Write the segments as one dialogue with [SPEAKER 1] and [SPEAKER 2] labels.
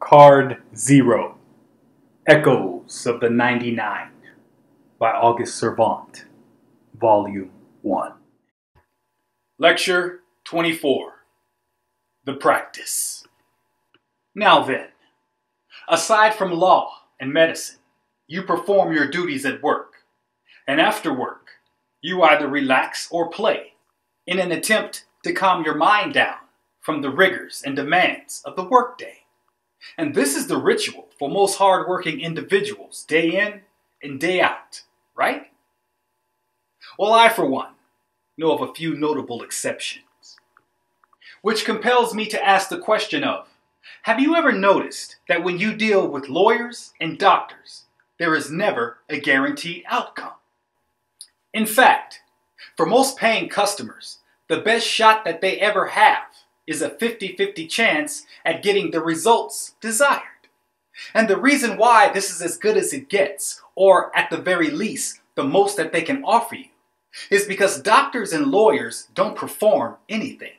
[SPEAKER 1] Card 0, Echoes of the 99 by August Servant, Volume 1. Lecture 24, The Practice. Now then, aside from law and medicine, you perform your duties at work, and after work, you either relax or play in an attempt to calm your mind down from the rigors and demands of the workday. And this is the ritual for most hard-working individuals day in and day out, right? Well, I, for one, know of a few notable exceptions. Which compels me to ask the question of, have you ever noticed that when you deal with lawyers and doctors, there is never a guaranteed outcome? In fact, for most paying customers, the best shot that they ever have is a 50-50 chance at getting the results desired. And the reason why this is as good as it gets, or at the very least, the most that they can offer you, is because doctors and lawyers don't perform anything.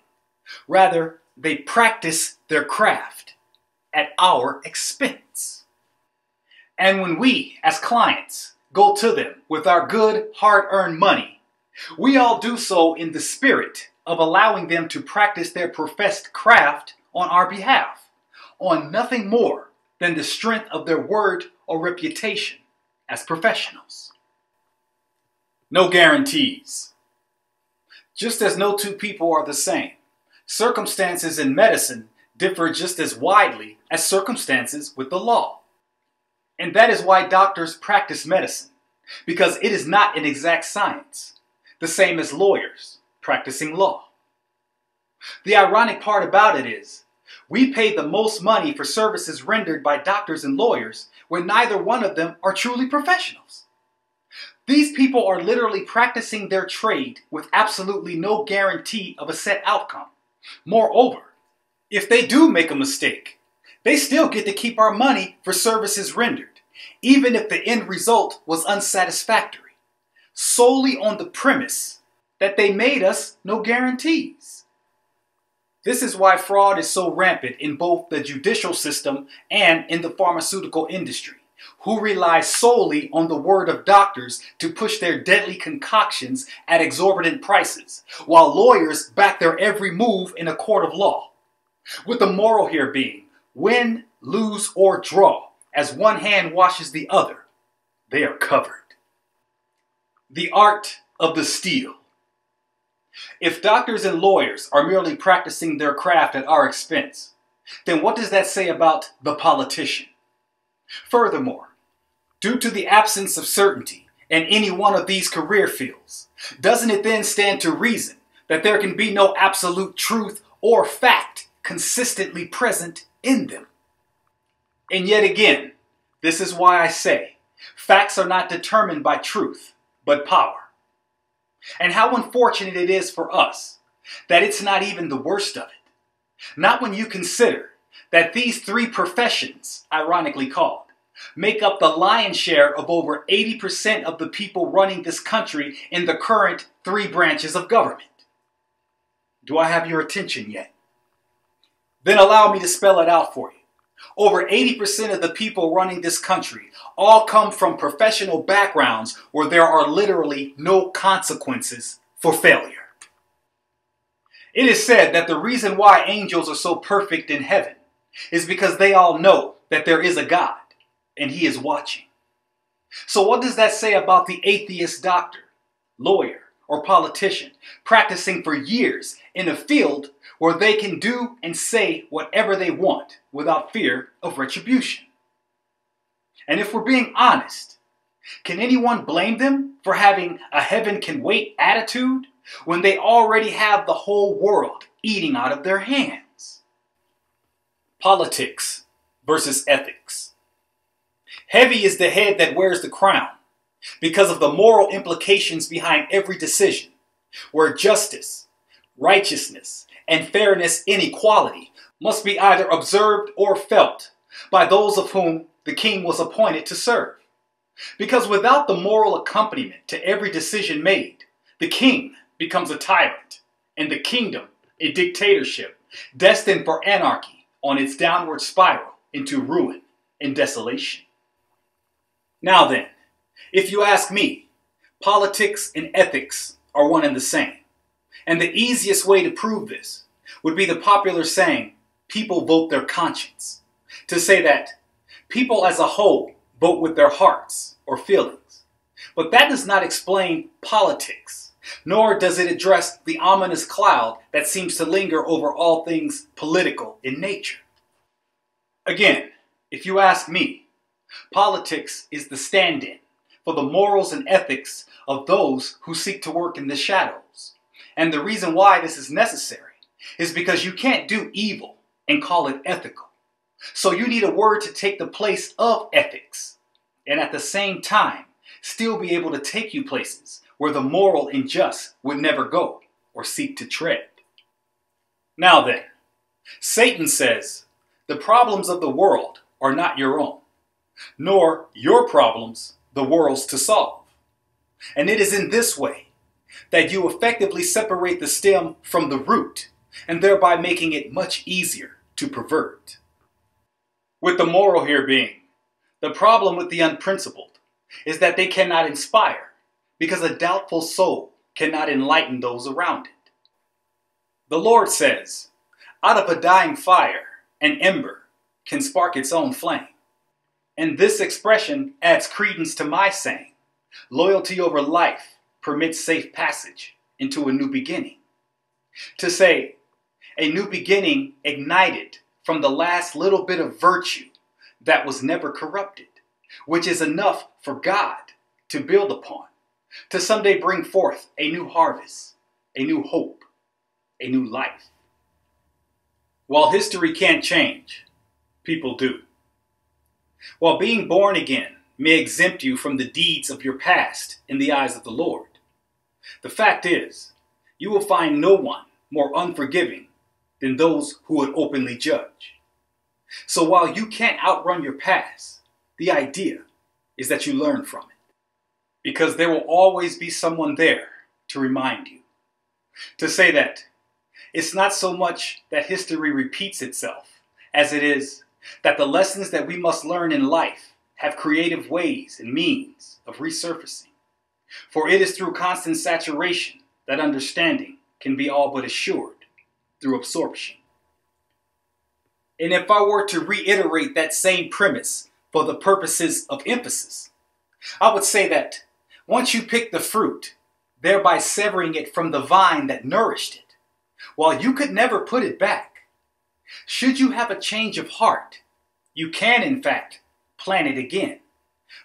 [SPEAKER 1] Rather, they practice their craft at our expense. And when we, as clients, go to them with our good, hard-earned money, we all do so in the spirit of allowing them to practice their professed craft on our behalf, on nothing more than the strength of their word or reputation as professionals. No guarantees. Just as no two people are the same, circumstances in medicine differ just as widely as circumstances with the law. And that is why doctors practice medicine, because it is not an exact science, the same as lawyers practicing law. The ironic part about it is, we pay the most money for services rendered by doctors and lawyers when neither one of them are truly professionals. These people are literally practicing their trade with absolutely no guarantee of a set outcome. Moreover, if they do make a mistake, they still get to keep our money for services rendered, even if the end result was unsatisfactory, solely on the premise that they made us no guarantees. This is why fraud is so rampant in both the judicial system and in the pharmaceutical industry, who rely solely on the word of doctors to push their deadly concoctions at exorbitant prices, while lawyers back their every move in a court of law. With the moral here being, win, lose, or draw, as one hand washes the other, they are covered. The art of the steal. If doctors and lawyers are merely practicing their craft at our expense, then what does that say about the politician? Furthermore, due to the absence of certainty in any one of these career fields, doesn't it then stand to reason that there can be no absolute truth or fact consistently present in them? And yet again, this is why I say, facts are not determined by truth, but power. And how unfortunate it is for us that it's not even the worst of it. Not when you consider that these three professions, ironically called, make up the lion's share of over 80% of the people running this country in the current three branches of government. Do I have your attention yet? Then allow me to spell it out for you. Over 80% of the people running this country all come from professional backgrounds where there are literally no consequences for failure. It is said that the reason why angels are so perfect in heaven is because they all know that there is a God and He is watching. So what does that say about the atheist doctor, lawyer, or politician practicing for years in a field where they can do and say whatever they want without fear of retribution? And if we're being honest, can anyone blame them for having a heaven can wait attitude when they already have the whole world eating out of their hands? Politics versus ethics. Heavy is the head that wears the crown, because of the moral implications behind every decision, where justice, righteousness, and fairness in equality must be either observed or felt by those of whom the king was appointed to serve. Because without the moral accompaniment to every decision made, the king becomes a tyrant, and the kingdom a dictatorship destined for anarchy on its downward spiral into ruin and desolation. Now then, if you ask me, politics and ethics are one and the same. And the easiest way to prove this would be the popular saying, people vote their conscience. To say that people as a whole vote with their hearts or feelings. But that does not explain politics, nor does it address the ominous cloud that seems to linger over all things political in nature. Again, if you ask me, politics is the stand-in for the morals and ethics of those who seek to work in the shadows. And the reason why this is necessary is because you can't do evil and call it ethical. So you need a word to take the place of ethics, and at the same time, still be able to take you places where the moral and just would never go or seek to tread. Now then, Satan says, the problems of the world are not your own, nor your problems the world's to solve. And it is in this way that you effectively separate the stem from the root, and thereby making it much easier to pervert. With the moral here being, the problem with the unprincipled is that they cannot inspire, because a doubtful soul cannot enlighten those around it. The Lord says, out of a dying fire, an ember can spark its own flame. And this expression adds credence to my saying, loyalty over life permits safe passage into a new beginning. To say, a new beginning ignited from the last little bit of virtue that was never corrupted, which is enough for God to build upon, to someday bring forth a new harvest, a new hope, a new life. While history can't change, people do. While being born again may exempt you from the deeds of your past in the eyes of the Lord, the fact is, you will find no one more unforgiving than those who would openly judge. So while you can't outrun your past, the idea is that you learn from it. Because there will always be someone there to remind you. To say that it's not so much that history repeats itself, as it is that the lessons that we must learn in life have creative ways and means of resurfacing. For it is through constant saturation that understanding can be all but assured through absorption. And if I were to reiterate that same premise for the purposes of emphasis, I would say that once you pick the fruit, thereby severing it from the vine that nourished it, while you could never put it back, should you have a change of heart, you can in fact plant it again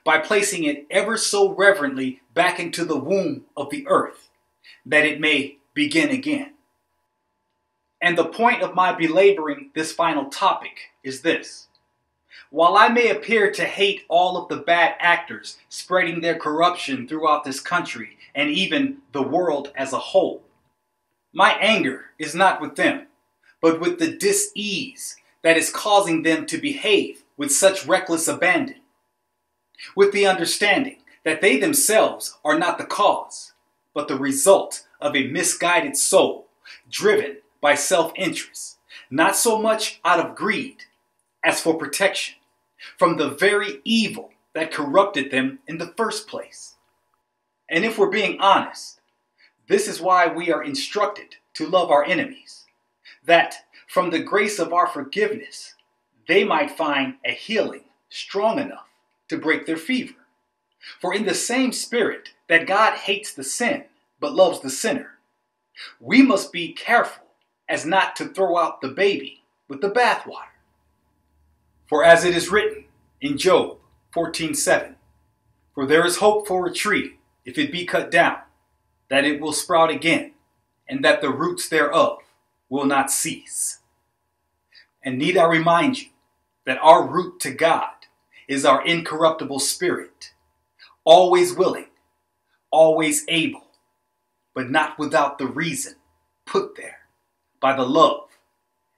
[SPEAKER 1] by placing it ever so reverently back into the womb of the earth, that it may begin again. And the point of my belaboring this final topic is this. While I may appear to hate all of the bad actors spreading their corruption throughout this country and even the world as a whole, my anger is not with them, but with the dis-ease that is causing them to behave with such reckless abandon, with the understanding that they themselves are not the cause, but the result of a misguided soul driven by self-interest, not so much out of greed as for protection from the very evil that corrupted them in the first place. And if we're being honest, this is why we are instructed to love our enemies, that from the grace of our forgiveness, they might find a healing strong enough to break their fever. For in the same spirit that God hates the sin but loves the sinner, we must be careful as not to throw out the baby with the bathwater. For as it is written in Job 14:7, for there is hope for a tree, if it be cut down, that it will sprout again, and that the roots thereof will not cease. And need I remind you that our root to God is our incorruptible spirit, always willing, always able, but not without the reason put there by the love,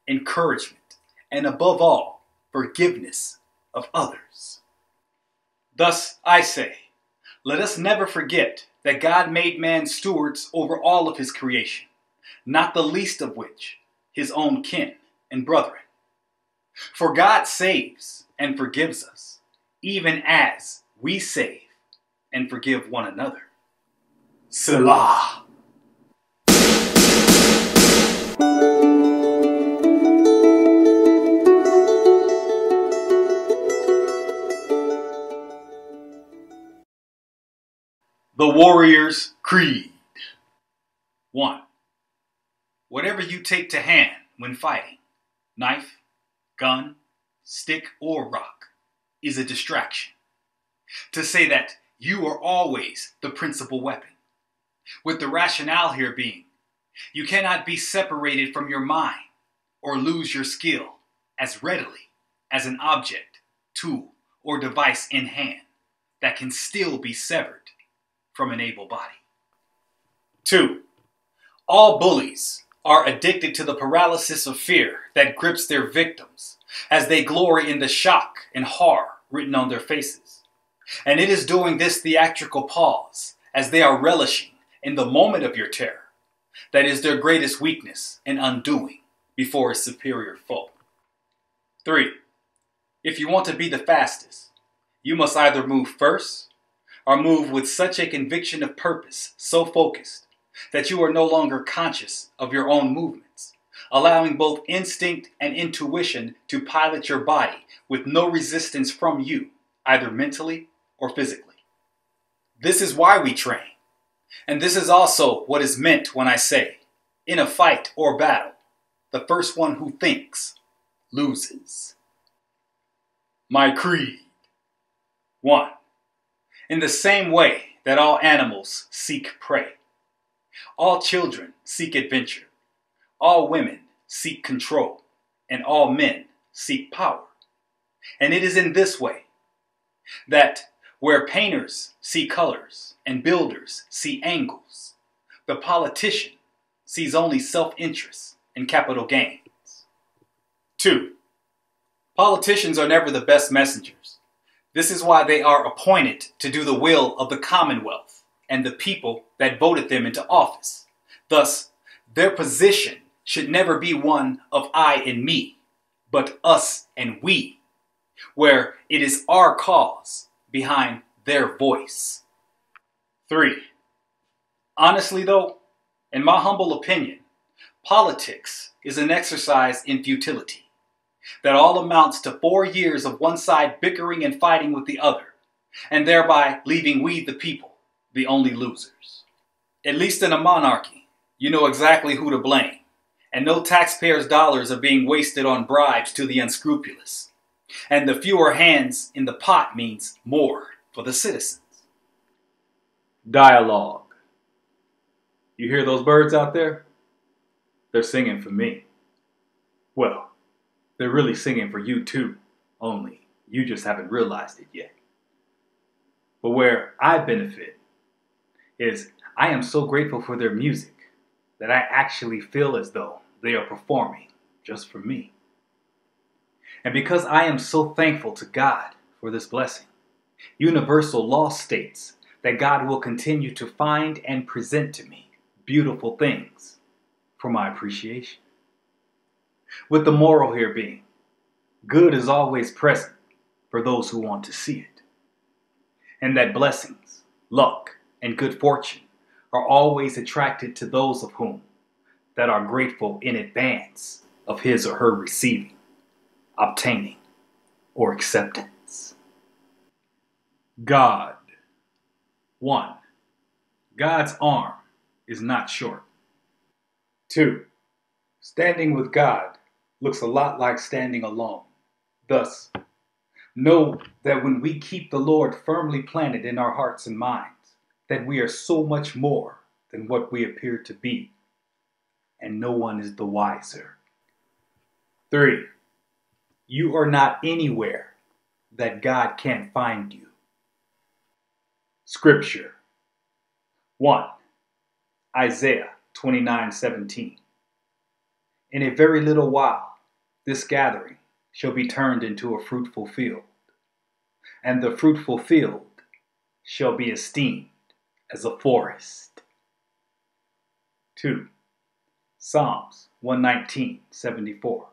[SPEAKER 1] encouragement, and above all, forgiveness of others. Thus, I say, let us never forget that God made man stewards over all of his creation, not the least of which his own kin and brethren. For God saves and forgives us, even as we save and forgive one another. Selah. The Warrior's Creed. 1. Whatever you take to hand when fighting, knife, gun, stick, or rock, is a distraction. To say that you are always the principal weapon, with the rationale here being, you cannot be separated from your mind or lose your skill as readily as an object, tool, or device in hand that can still be severed from an able body. 2. All bullies are addicted to the paralysis of fear that grips their victims as they glory in the shock and horror written on their faces. And it is during this theatrical pause, as they are relishing in the moment of your terror, that is their greatest weakness and undoing before a superior foe. 3. If you want to be the fastest, you must either move first or move with such a conviction of purpose so focused that you are no longer conscious of your own movements, allowing both instinct and intuition to pilot your body with no resistance from you, either mentally or physically. This is why we train, and this is also what is meant when I say, in a fight or battle, the first one who thinks loses. My creed. 1. In the same way that all animals seek prey, all children seek adventure, all women seek control, and all men seek power. And it is in this way that where painters see colors and builders see angles, the politician sees only self-interest and capital gains. 2. Politicians are never the best messengers. This is why they are appointed to do the will of the Commonwealth and the people that voted them into office. Thus, their position should never be one of I and me, but us and we, where it is our cause behind their voice. 3. Honestly though, in my humble opinion, politics is an exercise in futility that all amounts to 4 years of one side bickering and fighting with the other, and thereby leaving we the people the only losers. At least in a monarchy, you know exactly who to blame, and no taxpayers' dollars are being wasted on bribes to the unscrupulous. And the fewer hands in the pot means more for the citizens. Dialogue. You hear those birds out there? They're singing for me. Well, they're really singing for you too, only you just haven't realized it yet. But where I benefit is I am so grateful for their music that I actually feel as though they are performing just for me. And because I am so thankful to God for this blessing, universal law states that God will continue to find and present to me beautiful things for my appreciation. With the moral here being, good is always present for those who want to see it. And that blessings, luck, and good fortune are always attracted to those of whom that are grateful in advance of his or her receiving, obtaining, or acceptance. God. 1. God's arm is not short. 2. Standing with God looks a lot like standing alone. Thus, know that when we keep the Lord firmly planted in our hearts and minds, that we are so much more than what we appear to be, and no one is the wiser. 3. You are not anywhere that God can't find you. Scripture. 1. Isaiah 29:17. In a very little while, this gathering shall be turned into a fruitful field, and the fruitful field shall be esteemed as a forest. 2. Psalms 119:74.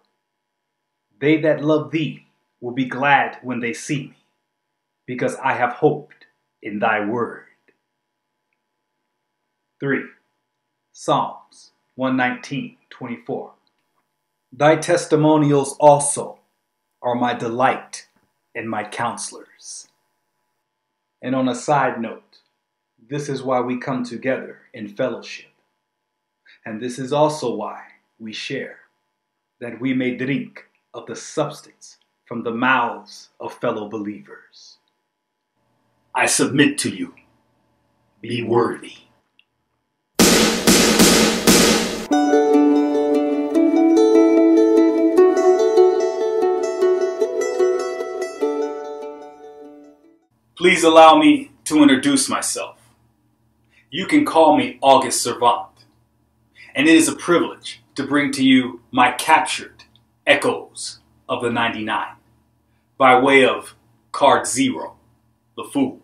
[SPEAKER 1] They that love thee will be glad when they see me, because I have hoped in thy word. 3. Psalms 119:24. Thy testimonials also are my delight and my counselors. And on a side note, this is why we come together in fellowship. And this is also why we share, that we may drink of the substance from the mouths of fellow believers. I submit to you. Be worthy. Please allow me to introduce myself. You can call me August Servant, and it is a privilege to bring to you my captured echoes of the 99 by way of Card Zero, the Fool.